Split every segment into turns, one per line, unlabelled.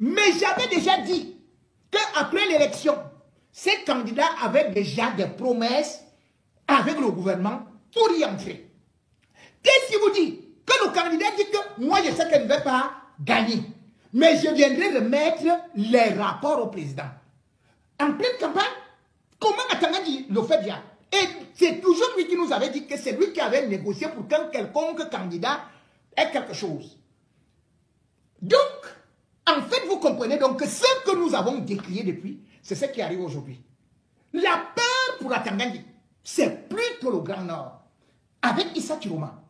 Mais j'avais déjà dit qu'après l'élection, ces candidats avaient déjà des promesses avec le gouvernement pour y entrer. Qu'est-ce qui vous dit? Que le candidat dit que moi je sais qu'elle ne va pas gagner. Mais je viendrai remettre les rapports au président. En pleine campagne, comment Atangadi le fait bien? Et c'est toujours lui qui nous avait dit que c'est lui qui avait négocié pour qu'un quelconque candidat ait quelque chose. Donc, en fait, vous comprenez donc que ce que nous avons décrié depuis, c'est ce qui arrive aujourd'hui. La peur pour Atangadi, c'est plutôt le Grand Nord. Avec Issa Chiroma,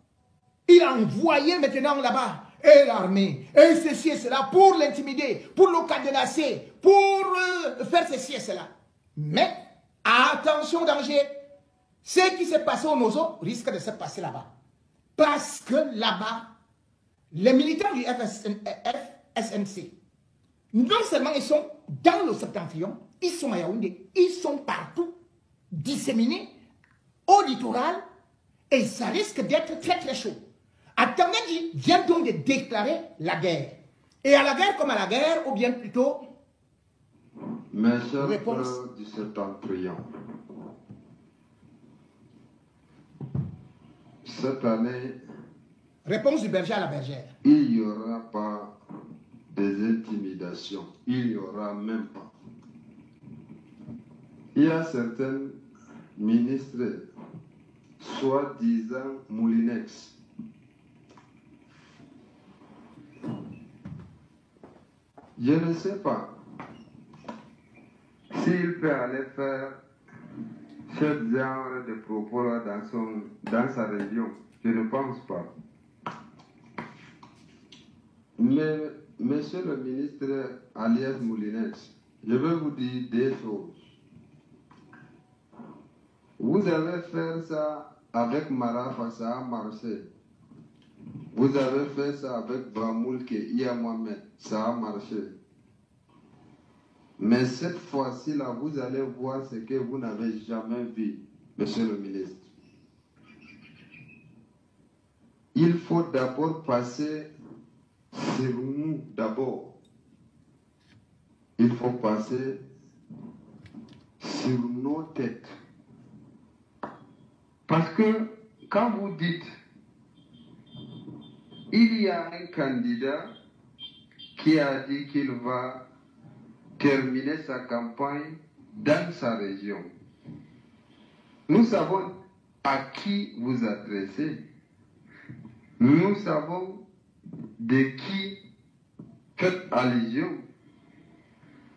il a envoyé maintenant là-bas, et l'armée, et ceci et cela, pour l'intimider, pour le cadenasser, pour faire ceci et cela. Mais, attention danger, ce qui s'est passé au Nozo risque de se passer là-bas. Parce que là-bas, les militaires du FSNC, non seulement ils sont dans le septentrion, ils sont à Yaoundé, ils sont partout, disséminés au littoral, et ça risque d'être très très chaud. Atangadi vient donc de déclarer la guerre. Et à la guerre comme à la guerre, ou bien plutôt...
Mes chers frères du septentrion, cette année...
Réponse du berger à la bergère.
Il n'y aura pas des intimidations. Il n'y aura même pas. Il y a certains ministres, soi-disant Moulinex, je ne sais pas s'il peut aller faire ce genre de propos dans sa région. Je ne pense pas. Mais, monsieur le ministre alias Moulinex, je vais vous dire des choses. Vous avez fait ça avec Marafa, ça a marché. Vous avez fait ça avec Bamoulke, Iya Mohamed, ça a marché. Mais cette fois-ci-là, vous allez voir ce que vous n'avez jamais vu, monsieur le ministre. Il faut d'abord passer sur nous, d'abord. Il faut passer sur nos têtes. Parce que quand vous dites, il y a un candidat qui a dit qu'il va terminer sa campagne dans sa région. Nous savons à qui vous adressez. Nous savons de qui faites allusion.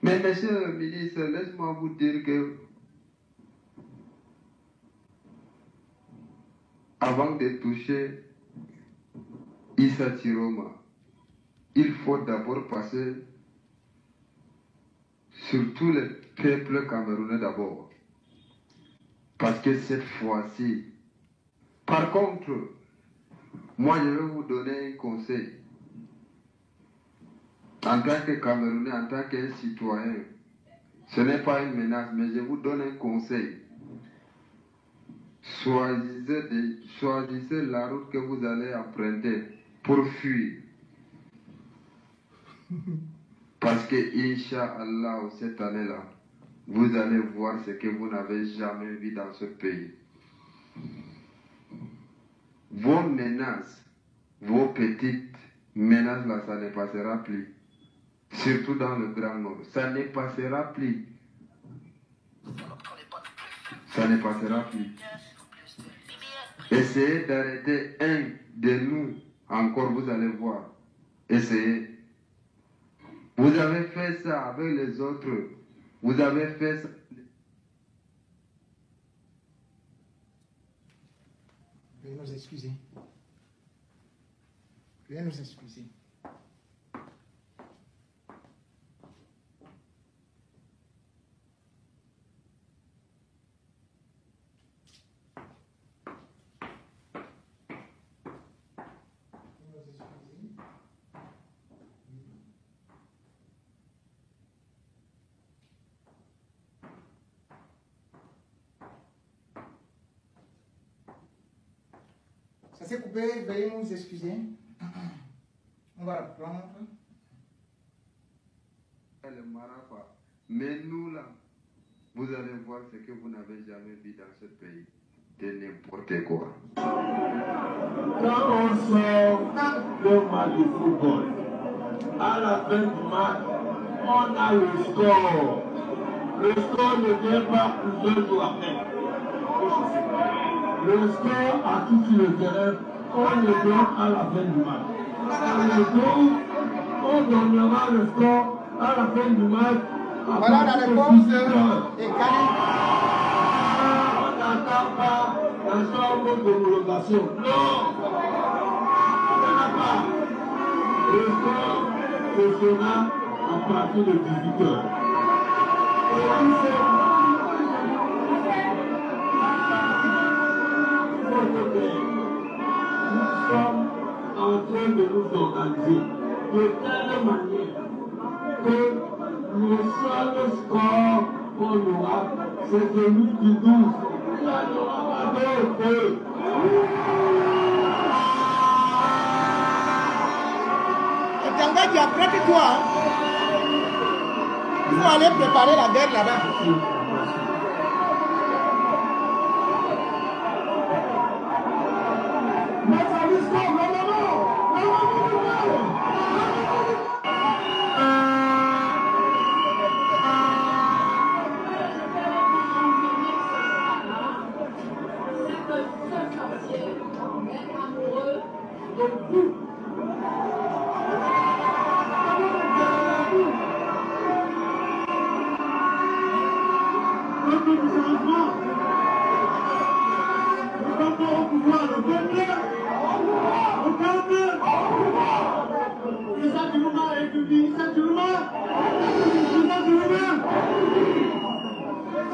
Mais monsieur le ministre, laisse-moi vous dire que avant de toucher Issa Chiroma, il faut d'abord passer sur tous les peuples camerounais d'abord. Parce que cette fois-ci, par contre, moi je vais vous donner un conseil. En tant que Camerounais, en tant qu'un citoyen, ce n'est pas une menace, mais je vous donne un conseil. Choisissez la route que vous allez emprunter pour fuir. Parce que, Inch'Allah, cette année-là, vous allez voir ce que vous n'avez jamais vu dans ce pays. Vos menaces, vos petites menaces là, ça ne passera plus. Surtout dans le Grand Nord. Ça ne passera plus. Ça ne passera plus. Essayez d'arrêter un de nous. Encore, vous allez voir. Essayez. Vous avez fait ça avec les autres. Vous avez fait ça.
Veuillez nous excuser. Veuillez nous excuser. Ça s'est coupé, veuillez nous excuser. On va reprendre.
le Marafa. Mais nous là, vous allez voir ce que vous n'avez jamais vu dans ce pays. De n'importe quoi.
Quand on sort le match de football, à la fin du match, on a le score. Le score ne vient pas plusieurs jours après. Le score a tout sur le terrain, on le donne à la fin du match. On donnera le score à la fin du match.
Voilà la réponse de Kali.
On n'attend pas la chambre d'homologation. Non! On n'en a pas. Le score se fera à partir de 18 h. Nous sommes en train de nous organiser de telle manière que le seul score qu'on aura, c'est celui du 12. Il n'y aura pas d'autre.
Et Tanga, tu as prêté toi. Il faut aller préparer la guerre là-bas.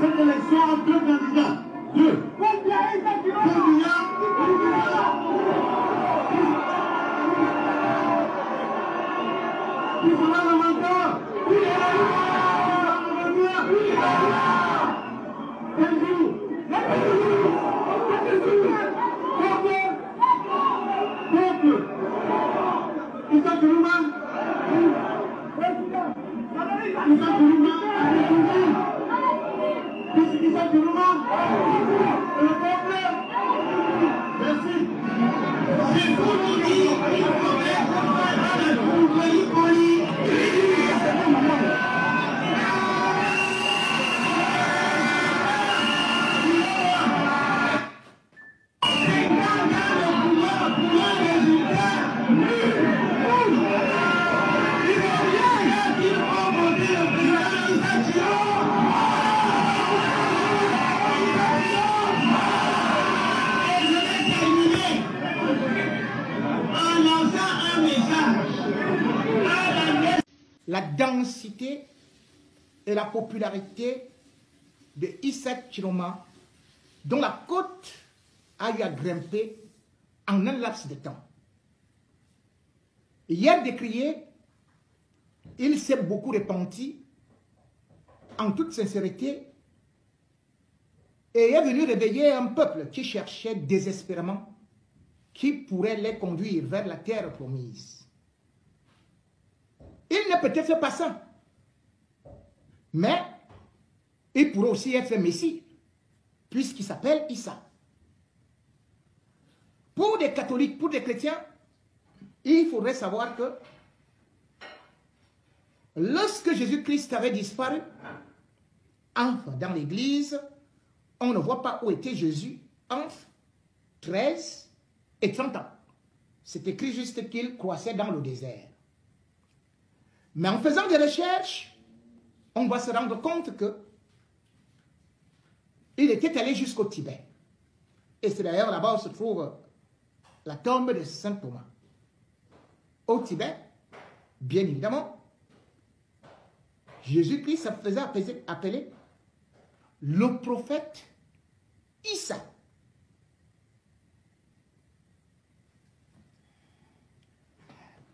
Cette élection a deux candidats. Deux.
La densité et la popularité de Issa Chiloma, dont la côte a eu à grimper en un laps de temps. Hier décrié, il s'est beaucoup repenti en toute sincérité et est venu réveiller un peuple qui cherchait désespérément qui pourrait les conduire vers la terre promise. Il n'est peut-être pas ça, mais il pourrait aussi être Messie, puisqu'il s'appelle Issa. Pour des catholiques, pour des chrétiens, il faudrait savoir que lorsque Jésus-Christ avait disparu, enfin dans l'église, on ne voit pas où était Jésus entre 13 et 30 ans. C'est écrit juste qu'il croissait dans le désert. Mais en faisant des recherches, on va se rendre compte que il était allé jusqu'au Tibet. Et c'est d'ailleurs là-bas où se trouve la tombe de Saint Thomas. Au Tibet, bien évidemment, Jésus-Christ se faisait appeler le prophète Issa.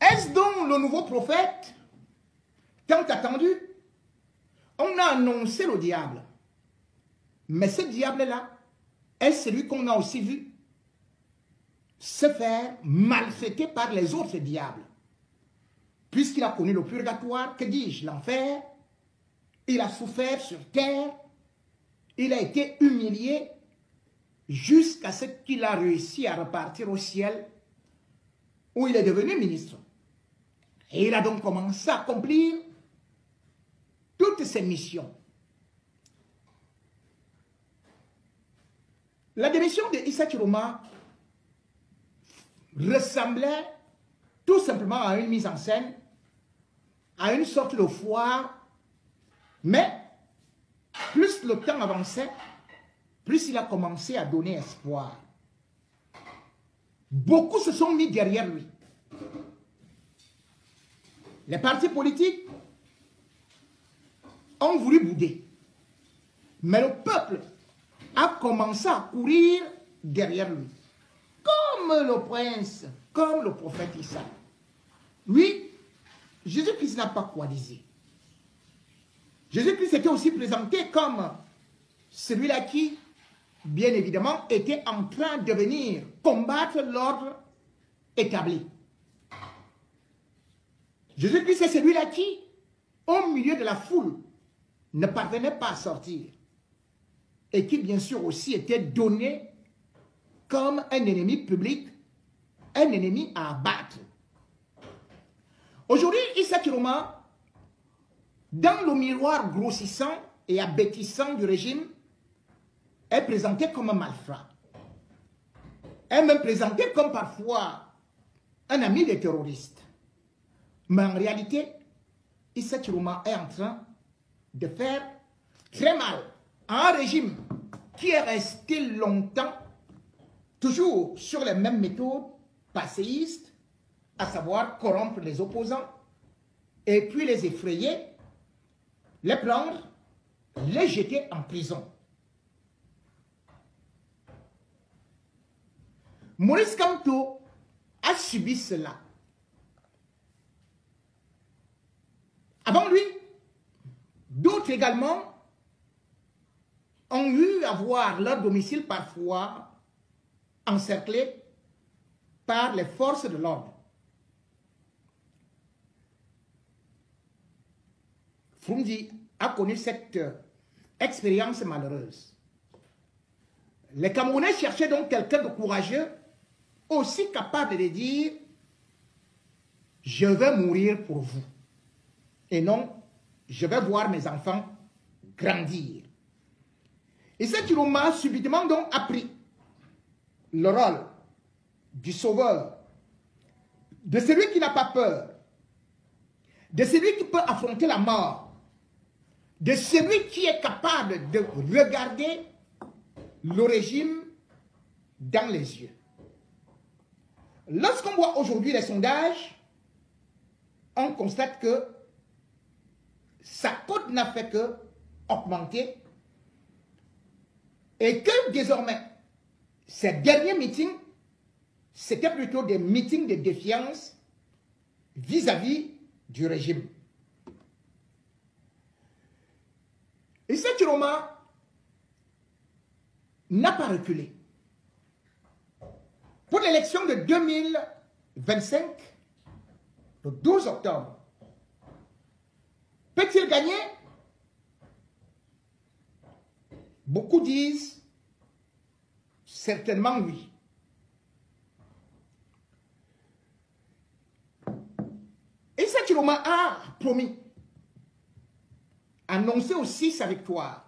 Est-ce donc le nouveau prophète tant attendu? On a annoncé le diable. Mais ce diable-là est celui qu'on a aussi vu se faire maltraiter par les autres diables. puisqu'il a connu le purgatoire, que dis-je, l'enfer, il a souffert sur terre, il a été humilié jusqu'à ce qu'il a réussi à repartir au ciel où il est devenu ministre. Et il a donc commencé à accomplir toutes ses missions. La démission de Issa Chiroma ressemblait tout simplement à une mise en scène, à une sorte de foire, mais plus le temps avançait, plus il a commencé à donner espoir. Beaucoup se sont mis derrière lui. Les partis politiques ont voulu bouder. Mais le peuple a commencé à courir derrière lui. Comme le prince, comme le prophète Issa. Oui, Jésus-Christ n'a pas coalisé. Jésus-Christ était aussi présenté comme celui-là qui, bien évidemment, était en train de venir combattre l'ordre établi. Jésus-Christ est celui-là qui, au milieu de la foule, ne parvenait pas à sortir. Et qui, bien sûr, aussi était donné comme un ennemi public, un ennemi à abattre. Aujourd'hui, Issa Chiroma, dans le miroir grossissant et abêtissant du régime, est présenté comme un malfrat. Est même présenté comme parfois un ami des terroristes. Mais en réalité, Issa Chiroma est en train de faire très mal à un régime qui est resté longtemps, toujours sur les mêmes méthodes passéistes, à savoir corrompre les opposants, et puis les effrayer, les prendre, les jeter en prison. Maurice Kamto a subi cela. Avant lui, d'autres également ont eu à voir leur domicile parfois encerclé par les forces de l'ordre. Frumdi a connu cette expérience malheureuse. Les Camerounais cherchaient donc quelqu'un de courageux, aussi capable de dire « Je vais mourir pour vous » et non « Je vais voir mes enfants grandir ». Et Issa Chiroma a subitement donc appris le rôle du sauveur, de celui qui n'a pas peur, de celui qui peut affronter la mort, de celui qui est capable de regarder le régime dans les yeux. Lorsqu'on voit aujourd'hui les sondages, on constate que sa cote n'a fait que augmenter et que désormais, ces derniers meetings, c'était plutôt des meetings de défiance vis-à-vis du régime. Issa Chiroma n'a pas reculé. Pour l'élection de 2025, le 12 octobre, peut-il gagner? Beaucoup disent certainement oui. Issa Chiroma a promis, annoncer aussi sa victoire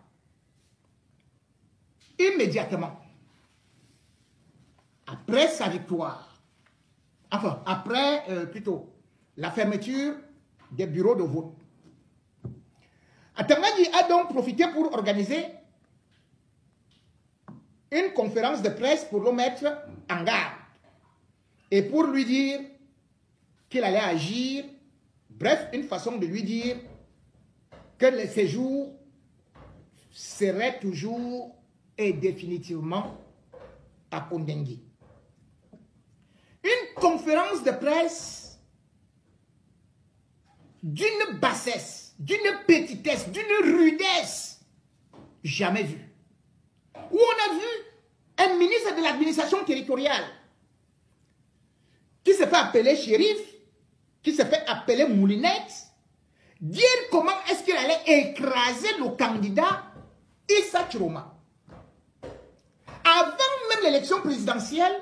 immédiatement après sa victoire, enfin après plutôt la fermeture des bureaux de vote. Atamadi a donc profité pour organiser une conférence de presse pour le mettre en garde et pour lui dire qu'il allait agir, bref, une façon de lui dire que le séjour serait toujours et définitivement à Kondengui. Une conférence de presse d'une bassesse, d'une petitesse, d'une rudesse jamais vue. Où on a vu un ministre de l'administration territoriale qui se fait appeler shérif qui se fait appeler Moulinette, dire comment est-ce qu'il allait écraser le candidat Issa Chiroma. Avant même l'élection présidentielle,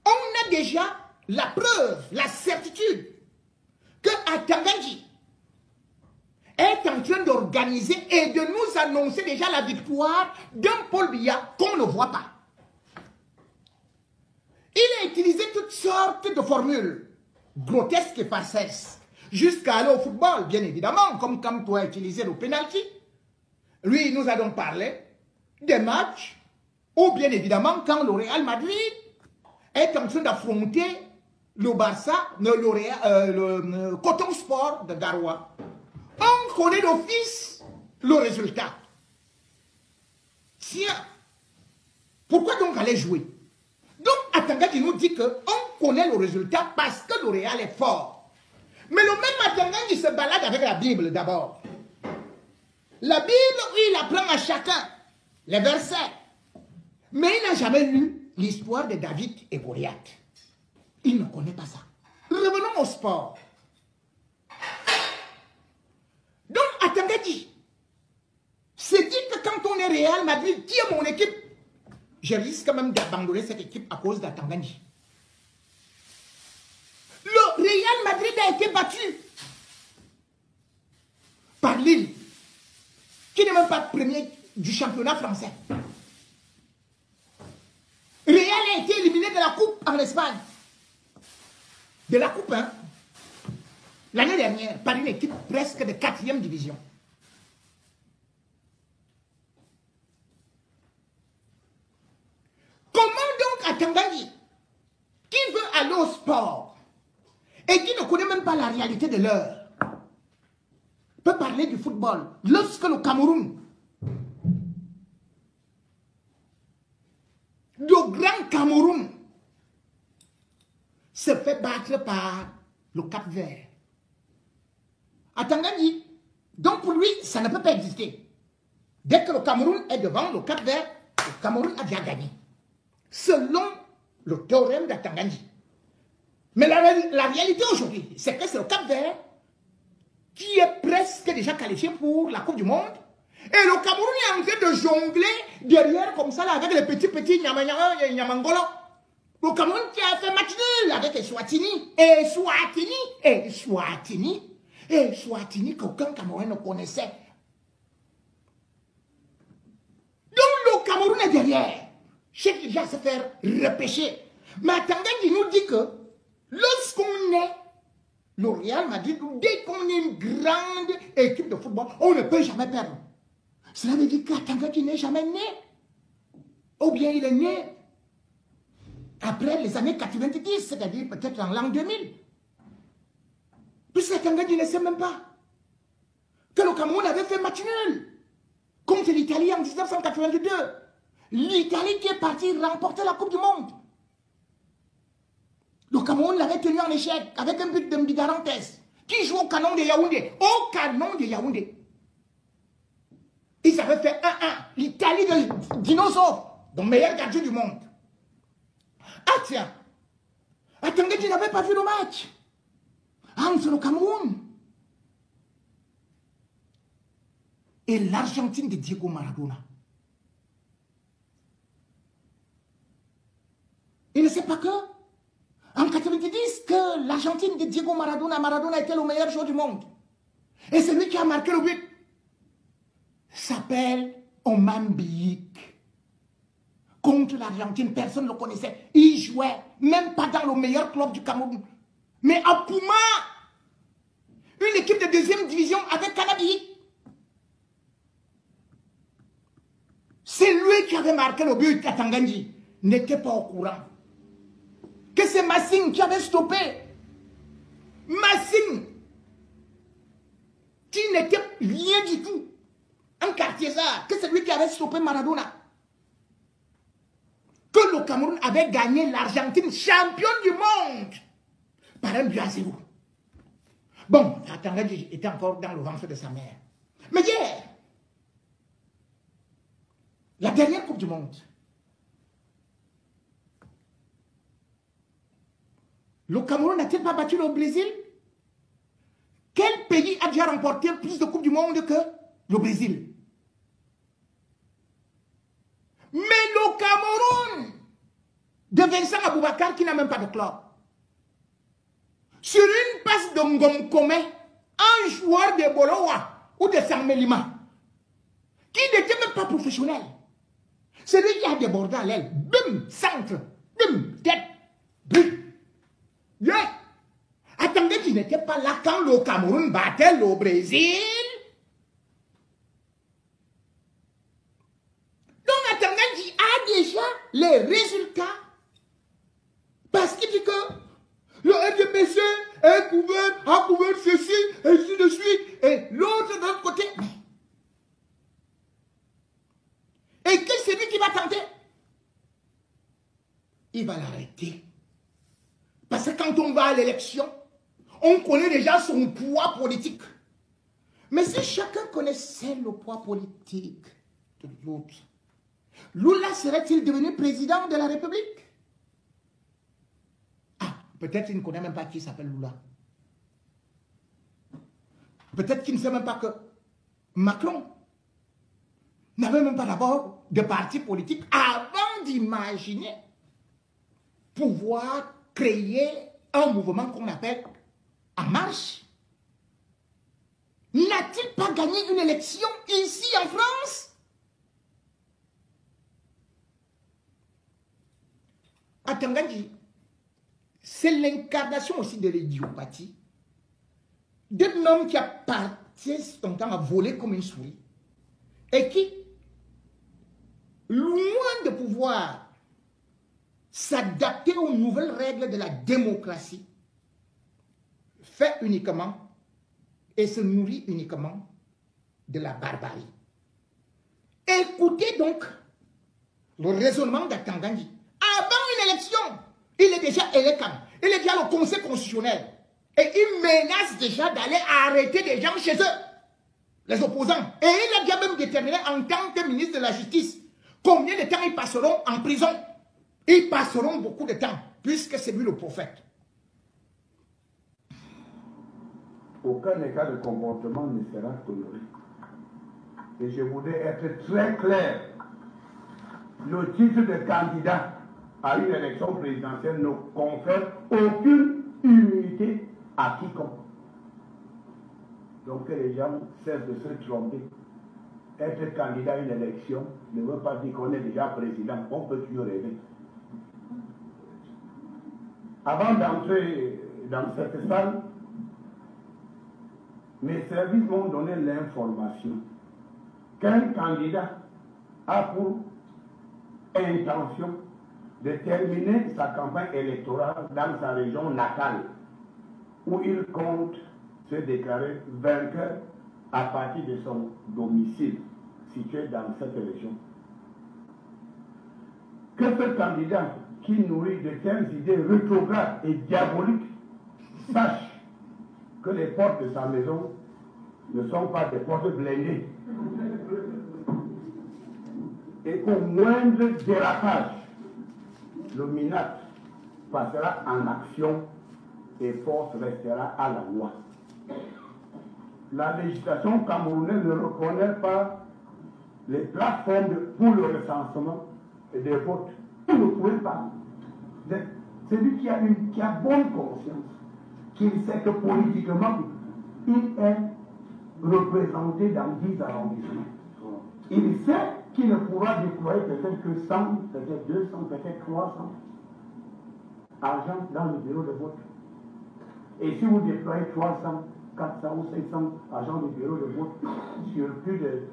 on a déjà la preuve, la certitude que Atangandji est en train d'organiser et de nous annoncer déjà la victoire d'un Paul Biya qu'on ne voit pas. Il a utilisé toutes sortes de formules grotesques et farcesques jusqu'à aller au football, bien évidemment, comme toi a utilisé le penalty. Lui, il nous a donc parlé des matchs où, bien évidemment, quand le Real Madrid est en train d'affronter le Barça, le Coton Sport de Garoua, on connaît d'office le résultat. Tiens, pourquoi donc aller jouer? Donc, Atanga qui nous dit qu'on connaît le résultat parce que le Real est fort. Mais le même Atanga qui se balade avec la Bible d'abord. La Bible, il apprend à chacun les versets. Mais il n'a jamais lu l'histoire de David et Goliath. Il ne connaît pas ça. Revenons au sport. Donc, Atanga dit, c'est dit que quand on est Real Madrid, qui est mon équipe? Je risque même d'abandonner cette équipe à cause d'Atangandji. Le Real Madrid a été battu par Lille, qui n'est même pas premier du championnat français. Real a été éliminé de la coupe en Espagne. De la coupe, hein? L'année dernière, par une équipe presque de 4e division. Comment donc Atangandji, qui veut aller au sport et qui ne connaît même pas la réalité de l'heure, peut parler du football lorsque le Cameroun, le grand Cameroun, se fait battre par le Cap-Vert? Atangandji, donc pour lui, ça ne peut pas exister. Dès que le Cameroun est devant le Cap-Vert, le Cameroun a déjà gagné. Selon le théorème d'Atangandji. Mais la réalité aujourd'hui, c'est que c'est le Cap-Vert qui est presque déjà qualifié pour la Coupe du Monde. Et le Cameroun est en train de jongler derrière comme ça là, avec les petits Nyamangolo. Le Cameroun qui a fait match nul avec Eswatini. Eswatini qu'aucun Cameroun ne connaissait. Donc le Cameroun est derrière. Cherche déjà à se faire repêcher. Mais Atangandji nous dit que lorsqu'on est le Real Madrid, dès qu'on est une grande équipe de football, on ne peut jamais perdre. Cela veut dire qu'Atangandji n'est jamais né. Ou bien il est né après les années 90, c'est-à-dire peut-être en l'an 2000. Puisque Atangandji ne sait même pas que le Cameroun avait fait match nul contre l'Italie en 1982. L'Italie qui est partie remporter la Coupe du Monde. Le Cameroun l'avait tenu en échec avec un but de Mbidarantes qui joue au canon de Yaoundé. Au canon de Yaoundé. Ils avaient fait 1-1. L'Italie de dinosaure, le meilleur gardien du monde. Ah tiens, Atangandji n'avait pas vu le match entre le Cameroun et l'Argentine de Diego Maradona. Il ne sait pas que, en 90, que l'Argentine de Diego Maradona était le meilleur joueur du monde. Et celui qui a marqué le but s'appelle Oman Biyik. Contre l'Argentine, personne ne le connaissait. Il jouait, même pas dans le meilleur club du Cameroun. Mais à Pouma, une équipe de 2e division avec Canabi. C'est lui qui avait marqué le but. Atangandji n'était pas au courant que c'est Massing qui avait stoppé. Massing, qui n'était rien du tout, un quartier ça, que c'est lui qui avait stoppé Maradona. Que le Cameroun avait gagné l'Argentine, championne du monde, par 1-0. Bon, Atangandji était encore dans le ventre de sa mère. Mais hier, la dernière Coupe du Monde, Le Cameroun n'a-t-il pas battu le Brésil? Quel pays a déjà remporté plus de Coupes du Monde que le Brésil? Mais le Cameroun de Vincent Aboubakar qui n'a même pas de club. Sur une passe de Ngom Kome, un joueur de Bolowa ou de Samelima qui n'était même pas professionnel. C'est lui qui a débordé à l'aile. Bim, centre, bim, tête, bim. Yeah. Attendez, qu'il n'était pas là quand le Cameroun battait le Brésil. Donc, attendez, il a déjà les résultats. Parce qu'il dit que le RDPC a couvert ceci, et ainsi de suite, et l'autre de l'autre côté. Et que c'est lui qui va tenter? Il va l'arrêter. Parce que quand on va à l'élection, on connaît déjà son poids politique. Mais si chacun connaissait le poids politique de l'autre, Lula serait-il devenu président de la République? Ah, peut-être qu'il ne connaît même pas qui s'appelle Lula. Peut-être qu'il ne sait même pas que Macron n'avait même pas d'abord de parti politique avant d'imaginer pouvoir créer un mouvement qu'on appelle En Marche. N'a-t-il pas gagné une élection ici en France? À Tanganji, c'est l'incarnation aussi de l'idiopathie d'un homme qui a passé son temps à voler comme une souris et qui, loin de pouvoir s'adapter aux nouvelles règles de la démocratie, fait uniquement et se nourrit uniquement de la barbarie. Écoutez donc le raisonnement d'Atanganji. Avant une élection, il est déjà électant, il est déjà au Conseil constitutionnel et il menace déjà d'aller arrêter des gens chez eux, les opposants. Et il a déjà même déterminé en tant que ministre de la Justice combien de temps ils passeront en prison. Ils passeront beaucoup de temps, puisque c'est lui le prophète.
Aucun écart de comportement ne sera toléré. Et je voudrais être très clair. Le titre de candidat à une élection présidentielle ne confère aucune immunité à quiconque. Donc que les gens cessent de se tromper. Être candidat à une élection ne veut pas dire qu'on est déjà président. On peut toujours rêver. Avant d'entrer dans cette salle, mes services m'ont donné l'information qu'un candidat a pour intention de terminer sa campagne électorale dans sa région natale, où il compte se déclarer vainqueur à partir de son domicile situé dans cette région. Que ce candidat qui nourrit de telles idées rétrogrades et diaboliques sache que les portes de sa maison ne sont pas des portes blindées et qu'au moindre dérapage, le MINAT passera en action et force restera à la loi. La législation camerounaise ne reconnaît pas les plateformes pour le recensement des votes. Vous ne pouvez pas. Celui qui a bonne conscience, qu'il sait que politiquement, il est représenté dans 10 arrondissements. Il sait qu'il ne pourra déployer peut-être que 100, peut-être 200, peut-être 300 argent dans le bureau de vote. Et si vous déployez 300, 400 ou 500 agents de bureau de vote sur plus de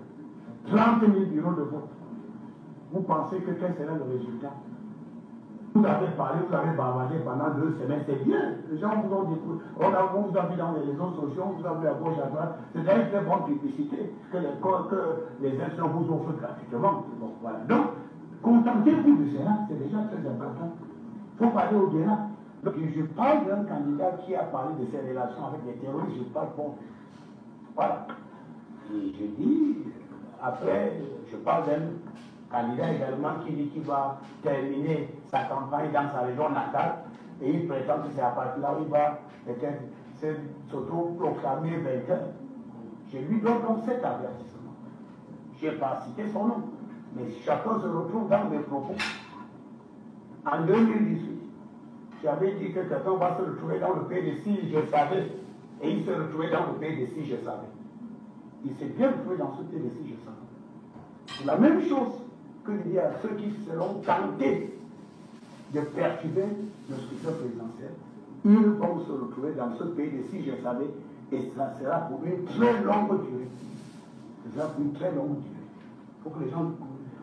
30 000 bureaux de vote, vous pensez que quel serait le résultat? Vous avez parlé, vous avez bavardé pendant 2 semaines, c'est bien. Les gens vous ont découvert. On vous a vu dans les réseaux sociaux, vous avez vu à gauche, à droite. C'est d'ailleurs une très bonne publicité que les institutions vous offrent gratuitement. Bon, voilà. Donc, contentez-vous de cela, c'est déjà très important. Il faut parler au-delà. Donc, je parle d'un candidat qui a parlé de ses relations avec les terroristes, je parle bon. Voilà. Et je dis, après, je parle d'un candidat également qui dit qu'il va terminer sa campagne dans sa région natale et il prétend que c'est à partir là où il va s'auto-proclamer vainqueur. Je lui donne donc cet avertissement. Je n'ai pas cité son nom, mais chacun se retrouve dans mes propos. En 2018, j'avais dit que quelqu'un va se retrouver dans le pays de si je savais, et il s'est retrouvé dans le pays de si je savais. Il s'est bien retrouvé dans ce pays de si je savais. C'est la même chose que de dire à ceux qui seront tentés de perturber le scrutin présidentiel, ils vont se retrouver dans ce pays de si je savais, et ça sera pour une très longue durée. Ce sera pour une très longue durée. Il faut que les gens...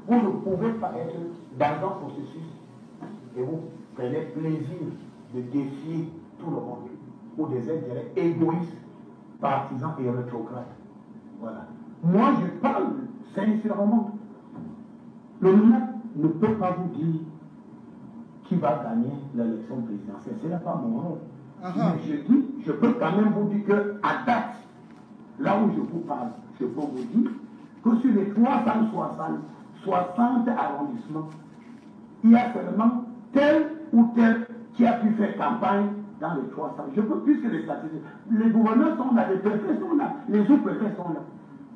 Vous ne pouvez pas être dans un processus et vous prenez plaisir de défier tout le monde pour des intérêts égoïstes, partisans et rétrogrades. Voilà. Moi, je parle sincèrement. Le MNAC ne peut pas vous dire qui va gagner l'élection présidentielle. Ce n'est pas mon rôle. Mais je peux quand même vous dire qu'à date, là où je vous parle, je peux vous dire que sur les 360 arrondissements, il y a seulement tel ou tel qui a pu faire campagne dans les 300. Je peux plus que les statistiques. Les gouverneurs sont là, les préfets sont là, les sous-préfets sont là.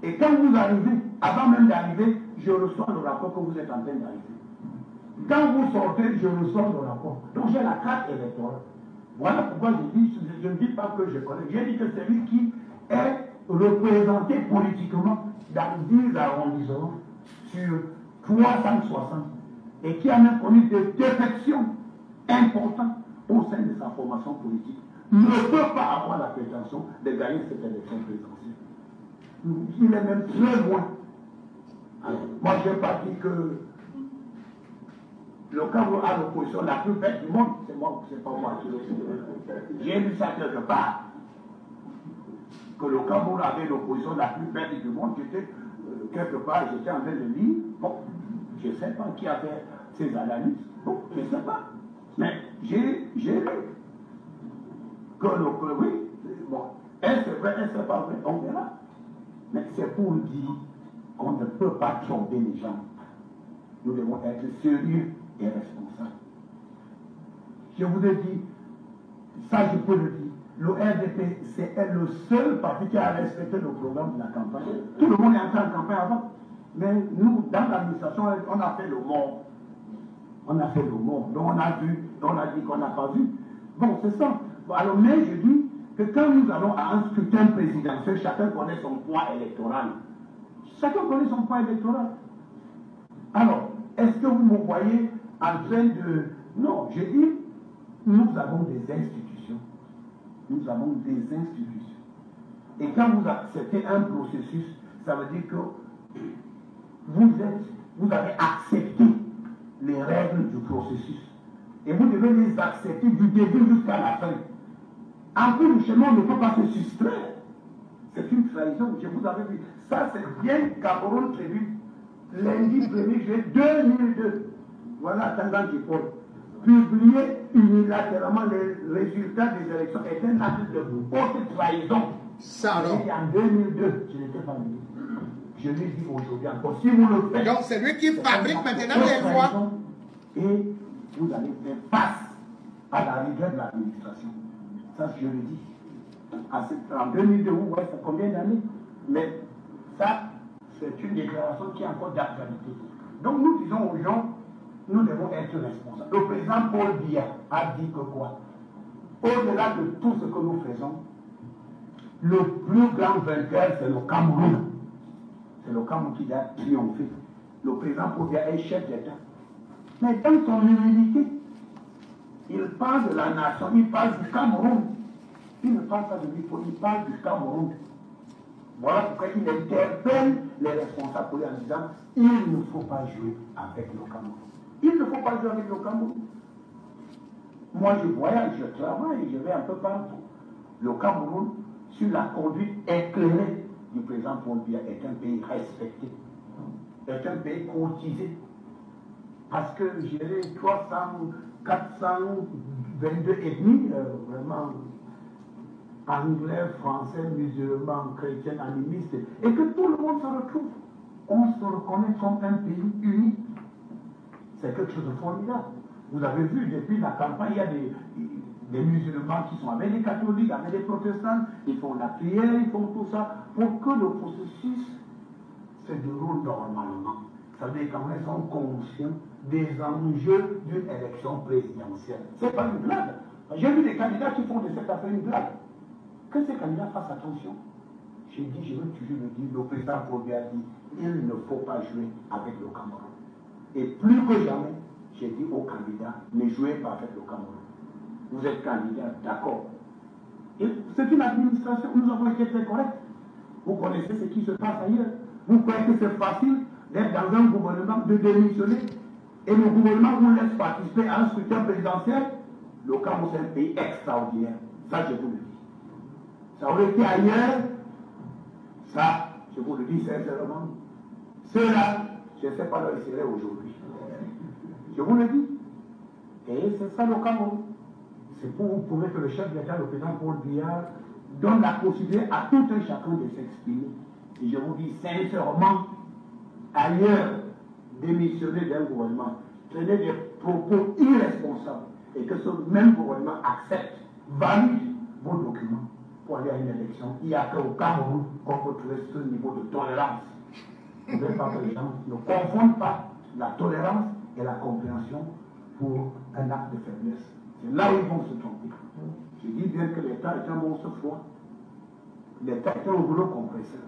Et quand vous arrivez, avant même d'arriver, je reçois le rapport que vous êtes en train d'arriver. Quand vous sortez, je reçois le rapport. Donc j'ai la carte électorale. Voilà pourquoi je ne dis pas que je connais. J'ai dit que c'est lui qui est représenté politiquement dans 10 arrondissements sur 360 et qui a même connu des défections importantes au sein de sa formation politique, ne peut pas avoir la prétention de gagner cette élection présidentielle. Il est même très loin. Alors, moi, je n'ai pas dit que le Cameroun a l'opposition la plus belle du monde. C'est pas moi qui le dis. J'ai lu ça quelque part. Que le Cameroun avait l'opposition la plus belle du monde. J'étais quelque part, j'étais en train de lire. Bon, je ne sais pas qui a fait ces analyses. Bon, je ne sais pas. Mais j'ai lu que oui, bon, est-ce c'est vrai, est-ce c'est pas vrai, on verra. Mais c'est pour dire qu'on ne peut pas tromper les gens. Nous devons être sérieux et responsables. Je vous ai dit, ça je peux le dire, le RDP, c'est le seul parti qui a respecté le programme de la campagne. Tout le monde est entré en campagne avant. Mais nous, dans l'administration, on a fait le mort. On a fait le mort. Donc on a vu, on a dit qu'on n'a pas vu. Bon, c'est ça. Bon, alors, mais je dis que quand nous allons à un scrutin présidentiel, chacun connaît son poids électoral. Chacun connaît son poids électoral. Alors, est-ce que vous me voyez en train de... Non, je dis, nous avons des institutions. Nous avons des institutions. Et quand vous acceptez un processus, ça veut dire que vous avez accepté les règles du processus. Et vous devez les accepter du début jusqu'à la fin. En plus, le chemin ne peut pas se soustraire. C'est une trahison. Je vous avais dit. Ça, c'est bien Cameroun prévu. Lundi 1er juillet 2002. Voilà, Tangan Djipol. Publier unilatéralement les résultats des élections est un acte de haute trahison.
Ça alors.
En 2002, je n'étais pas venu. Je l'ai dit aujourd'hui encore. Si vous le faites.
Donc c'est lui qui fabrique maintenant les lois.
Et vous allez faire face à la rigueur de l'administration. Ça, je le dis. En 2002, vous voyez, c'est combien d'années? Mais ça, c'est une déclaration qui est encore d'actualité. Donc nous disons aux gens, nous devons être responsables. Le président Paul Biya a dit que quoi? Au-delà de tout ce que nous faisons, le plus grand vainqueur, c'est le Cameroun. C'est le Cameroun qui a triomphé. Le président Paul Biya est chef d'État. Mais dans son humilité, il parle de la nation, il parle du Cameroun. Il ne parle pas de lui, il parle du Cameroun. Voilà pourquoi il interpelle les responsables pour lui en disant il ne faut pas jouer avec le Cameroun. Il ne faut pas jouer avec le Cameroun. Moi, je voyage, je travaille, je vais un peu partout. Le Cameroun, sur la conduite éclairée du président Paul Biya, est un pays respecté, est un pays courtisé. Parce que j'ai 422 ethnies, vraiment anglais, français, musulmans, chrétiens, animistes, et que tout le monde se retrouve. On se reconnaît comme un pays unique. C'est quelque chose de formidable. Vous avez vu, depuis la campagne, il y a des musulmans qui sont avec les catholiques, avec les protestants, ils font la prière, ils font tout ça, pour que le processus se déroule normalement. Ça veut dire qu'ils sont conscients des enjeux d'une élection présidentielle. Ce n'est pas une blague. J'ai vu des candidats qui font de cette affaire une blague. Que ces candidats fassent attention. J'ai dit, je veux toujours le dire, le président Paul Biya a dit, il ne faut pas jouer avec le Cameroun. Et plus que jamais, j'ai dit aux candidats, ne jouez pas avec le Cameroun. Vous êtes candidat, d'accord. C'est une administration, nous avons été très corrects. Vous connaissez ce qui se passe ailleurs. Vous croyez que c'est facile d'être dans un gouvernement, de démissionner, et le gouvernement vous laisse participer à un scrutin présidentiel? Le Cameroun, c'est un pays extraordinaire. Ça, je vous le dis. Ça aurait été ailleurs. Ça, je vous le dis sincèrement. Ceux-là, je ne sais pas là où ils seraient aujourd'hui. Je vous le dis. Et c'est ça le Cameroun. C'est pour vous prouver que le chef d'État, le président Paul Biya, donne la possibilité à tout un chacun de s'exprimer. Et je vous dis sincèrement, ailleurs, démissionner d'un gouvernement, tenir des propos irresponsables, et que ce même gouvernement accepte, valide vos documents pour aller à une élection. Il n'y a qu'au Cameroun qu'on peut trouver ce niveau de tolérance. Vous ne voulez pas que les gens ne confondent pas la tolérance et la compréhension pour un acte de faiblesse. C'est là où ils vont se tromper. Je dis bien que l'État est un monstre froid. L'État est un rouleau compresseur.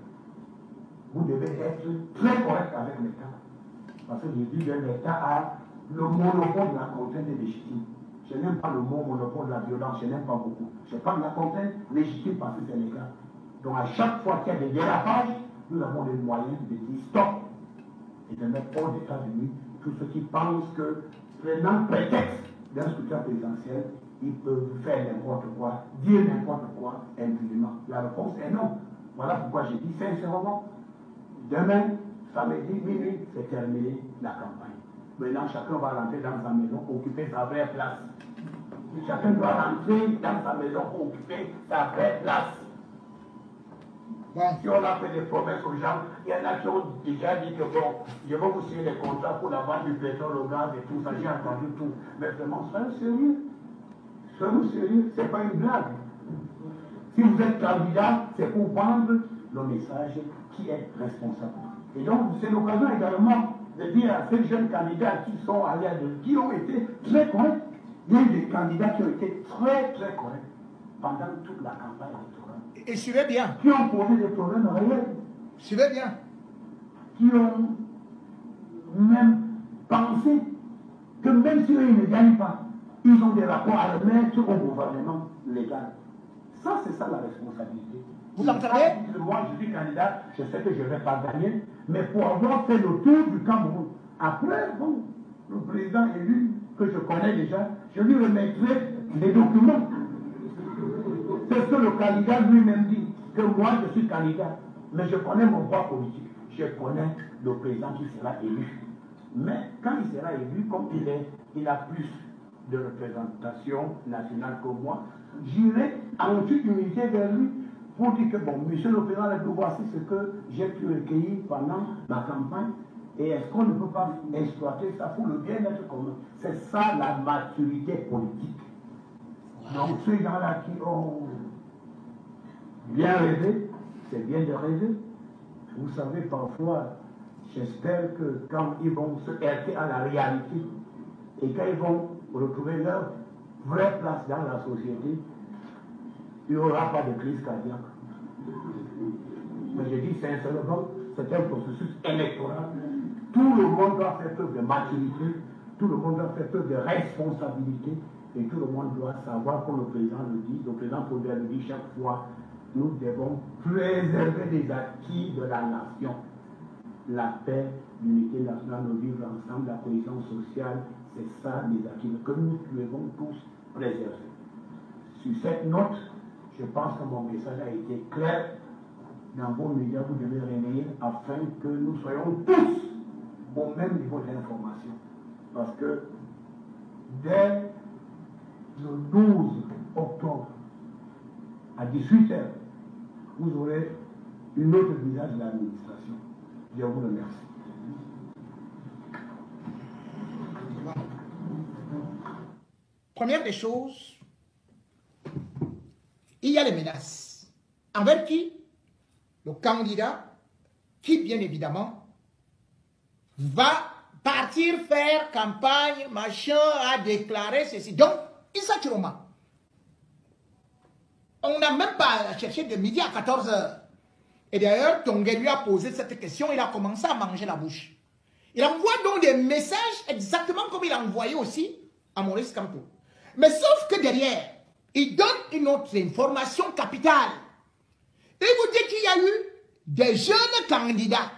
Vous devez être très correct avec l'État. Parce que je dis bien l'État a le monopole de la contrainte légitime. Je n'aime pas le mot monopole de la violence, je n'aime pas beaucoup. Je parle de la contrainte légitime parce que c'est légal. Donc à chaque fois qu'il y a des dérapages, nous avons les moyens de dire stop et de mettre hors d'état de nuit tous ceux qui pensent que, prenant prétexte d'un scrutin présidentiel, ils peuvent faire n'importe quoi, dire n'importe quoi impunément. La réponse est non. Voilà pourquoi j'ai dit sincèrement, demain, samedi, minuit, c'est terminé la campagne. Maintenant, chacun va rentrer dans sa maison, occuper sa vraie place. Chacun doit rentrer dans sa maison, occuper sa vraie place. Bon. Si on a fait des promesses aux gens, il y en a qui ont déjà dit que bon, je vais vous signer des contrats pour la vente du pétrole, le gaz et tout ça, j'ai entendu tout. Mais vraiment, soyez sérieux. Soyez sérieux, ce n'est pas une blague. Si vous êtes candidat, c'est pour vendre le message qui est responsable. Et donc, c'est l'occasion également de dire à ces jeunes candidats qui sont allés qui ont été très corrects. Il y a eu des candidats qui ont été très très corrects pendant toute la campagne électorale.
Et suivez bien.
Qui ont posé des problèmes réels.
Suivez bien.
Qui ont même pensé que même si eux ne gagnent pas, ils ont des rapports à remettre au gouvernement légal. Ça, c'est ça la responsabilité.
Vous entendez?
Moi, je suis candidat, je sais que je ne vais pas gagner, mais pour avoir fait le tour du Cameroun, après, bon, le président élu, que je connais déjà, je lui remettrai les documents. C'est ce que le candidat lui-même dit, que moi, je suis candidat, mais je connais mon poids politique. Je connais le président qui sera élu. Mais quand il sera élu, comme il a plus de représentation nationale que moi, j'irai en toute humilité vers lui pour dire que, bon, monsieur le président, voici ce que j'ai pu recueillir pendant ma campagne, et est-ce qu'on ne peut pas exploiter ça pour le bien-être commun? C'est ça la maturité politique. Donc, ceux gens-là qui ont bien rêvé, c'est bien de rêver. Vous savez, parfois, j'espère que quand ils vont se heurter à la réalité, et quand ils vont retrouver leur vraie place dans la société, il n'y aura pas de crise cardiaque. Mais je dis sincèrement, c'est un processus électoral. Tout le monde doit faire preuve de maturité, tout le monde doit faire preuve de responsabilité, et tout le monde doit savoir, comme le président le dit, le président Paul Biya le dit chaque fois, nous devons préserver les acquis de la nation. La paix, l'unité nationale, le vivre ensemble, la cohésion sociale, c'est ça les acquis que nous devons tous préserver. Sur cette note, je pense que mon message a été clair. Dans vos médias, vous devez réveiller afin que nous soyons tous au même niveau d'information. Parce que dès le 12 octobre, à 18h, vous aurez une autre visage de l'administration. Je vous remercie.
Première des choses, il y a les menaces. Envers qui? Le candidat qui, bien évidemment, va partir faire campagne, machin, à déclarer ceci. Donc, Issa Chiroma, on n'a même pas cherché de midi à 14 h. Et d'ailleurs, Tongué lui a posé cette question, il a commencé à manger la bouche. Il envoie donc des messages exactement comme il a envoyé aussi à Maurice Kamto. Mais sauf que derrière, il donne une autre information capitale. Il vous dit qu'il y a eu des jeunes candidats.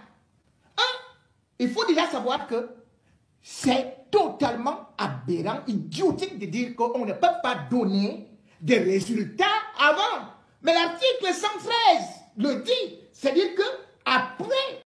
Il faut déjà savoir que c'est totalement aberrant, idiotique de dire qu'on ne peut pas donner des résultats avant. Mais l'article 113 le dit. C'est-à-dire que après